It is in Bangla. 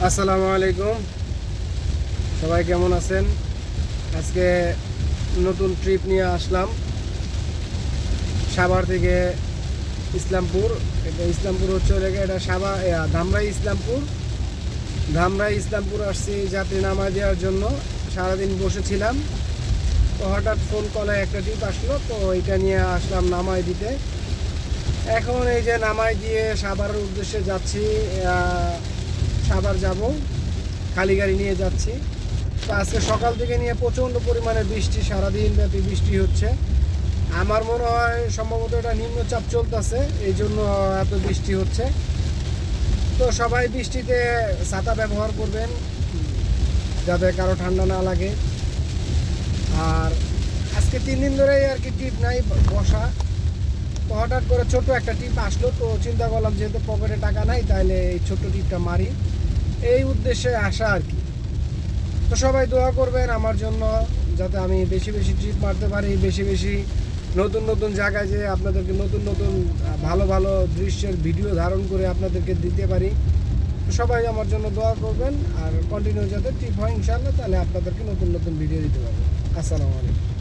আসসালামু আলাইকুম, সবাই কেমন আছেন? আজকে নতুন ট্রিপ নিয়ে আসলাম সাভার থেকে ইসলামপুর। এটা ইসলামপুর হচ্ছে এটা ধামরাই ইসলামপুর আসছি যাত্রী নামাই দেওয়ার জন্য। সারাদিন বসেছিলাম, তো হঠাৎ ফোন কলে একটা ট্রিপ আসলো, তো এটা নিয়ে আসলাম নামাই দিতে। এখন এই যে নামাই দিয়ে সাভারের উদ্দেশ্যে যাচ্ছি। সাভার যাব, খালি গাড়ি নিয়ে যাচ্ছি। তো আজকে সকাল থেকে নিয়ে প্রচণ্ড পরিমাণে বৃষ্টি, সারাদিন ব্যাপী বৃষ্টি হচ্ছে। আমার মনে হয় সম্ভবত এটা নিম্নচাপ চলতেছে, এই জন্য এত বৃষ্টি হচ্ছে। তো সবাই বৃষ্টিতে ছাতা ব্যবহার করবেন যাতে কারো ঠান্ডা না লাগে। আর আজকে 3 দিন ধরেই আর কি ট্রিপ নাই, বসা। তো হঠাৎ করে ছোট একটা ট্রিপ আসলো, তো চিন্তা করলাম যেহেতু পকেটে টাকা নাই, তাহলে এই ছোট্ট ট্রিপটা মারি, এই উদ্দেশ্যে আসা আর কি। তো সবাই দোয়া করবেন আমার জন্য, যাতে আমি বেশি বেশি ট্রিপ মারতে পারি, বেশি বেশি নতুন নতুন জায়গায় যে আপনাদেরকে নতুন নতুন ভালো ভালো দৃশ্যের ভিডিও ধারণ করে আপনাদেরকে দিতে পারি। তো সবাই আমার জন্য দোয়া করবেন, আর কন্টিনিউ যাতে ট্রিপ হয় ইনশাআল্লাহ, তাহলে আপনাদেরকে নতুন নতুন ভিডিও দিতে পারবো। আসসালামু আলাইকুম।